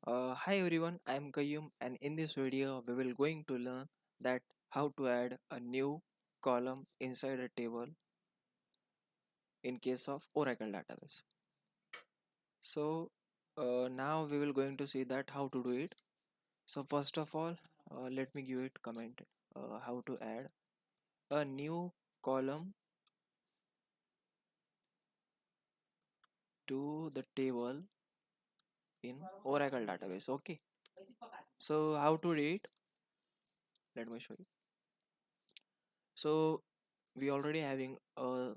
Hi everyone, I am Qayyum and in this video we will going to learn that how to add a new column inside a table in case of Oracle database. So now we will going to see that how to do it. So first of all, let me give it comment how to add a new column to the table in Oracle database. Okay. So how to do it? Let me show you. So we already having a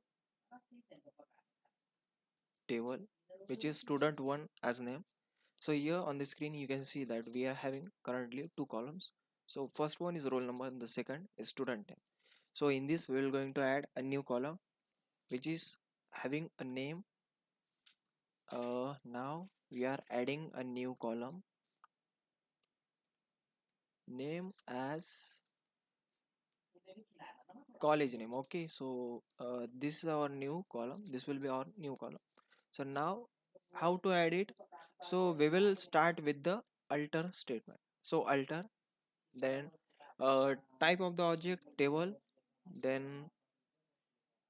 table which is student1 as name. So here on the screen you can see that we are having currently two columns. So first one is roll number and the second is student name. So in this we are going to add a new column which is having a name. Now we are adding a new column name as college name. Okay, so this is our new column, this will be our new column. So now how to add it? So we will start with the alter statement. So alter, then type of the object table, then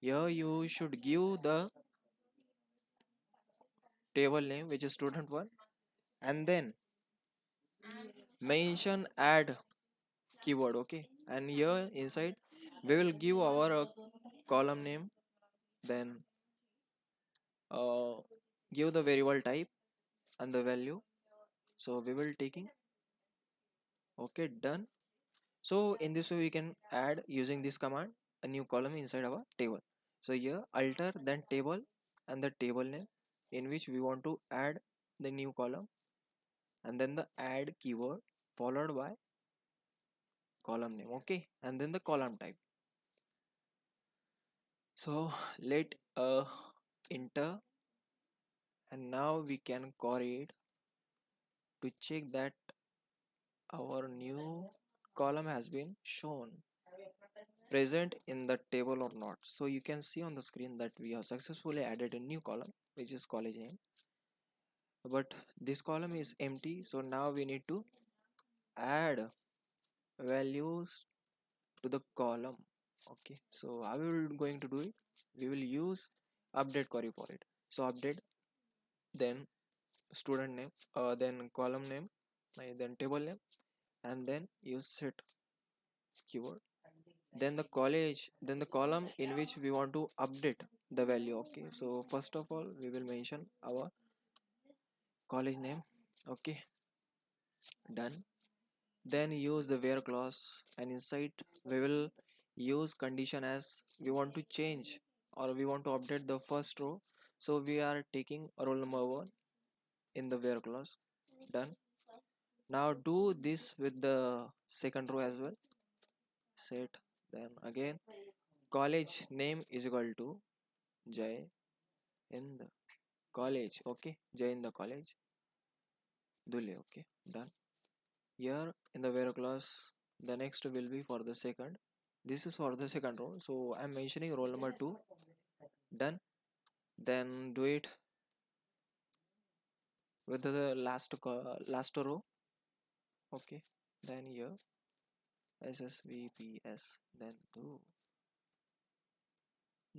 here you should give the table name which is student1, and then mention add keyword. Okay, and here inside we will give our column name, then uh, give the variable type and the value. So we will taking. Okay, done. So in this way we can add using this command a new column inside our table. So here alter then table and the table name in which we want to add the new column, and then the add keyword followed by column name. Okay, and then the column type. So let enter, and now we can query it to check that our new column has been shown present in the table or not. So you can see on the screen that we have successfully added a new column which is college name, but this column is empty. So now we need to add values to the column. Okay, so how we will going to do it? We will use update query for it. So update, then student name, then column name, then table name, and then use set keyword, then the college, then the column in which we want to update the value. Okay, so first of all we will mention our college name. Okay, done. Then use the where clause, and inside we will use condition as we want to change or we want to update the first row. So we are taking roll number 1 in the where clause. Done. Now do this with the second row as well. Set, then again college name is equal to J in the college. Okay, J in the college Dule. Okay, done. Here in the where clause the next will be for the second. This is for the second row, so I'm mentioning roll number 2. Done. Then do it with the last row. Okay, then here SSVPS, then do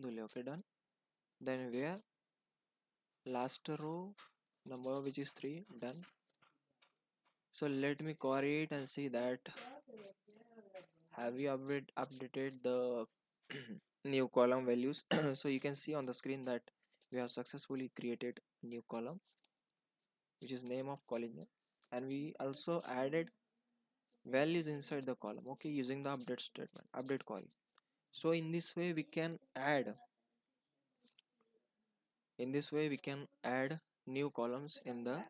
Dule. Okay, done. Then where last row number which is 3. Done. So let me query it and see that have you updated the new column values. So you can see on the screen that we have successfully created new column which is name of college name, and we also added values inside the column. Okay, using the update statement, update query. So in this way we can add new columns in the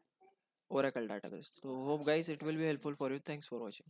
Oracle database. So hope guys it will be helpful for you. Thanks for watching.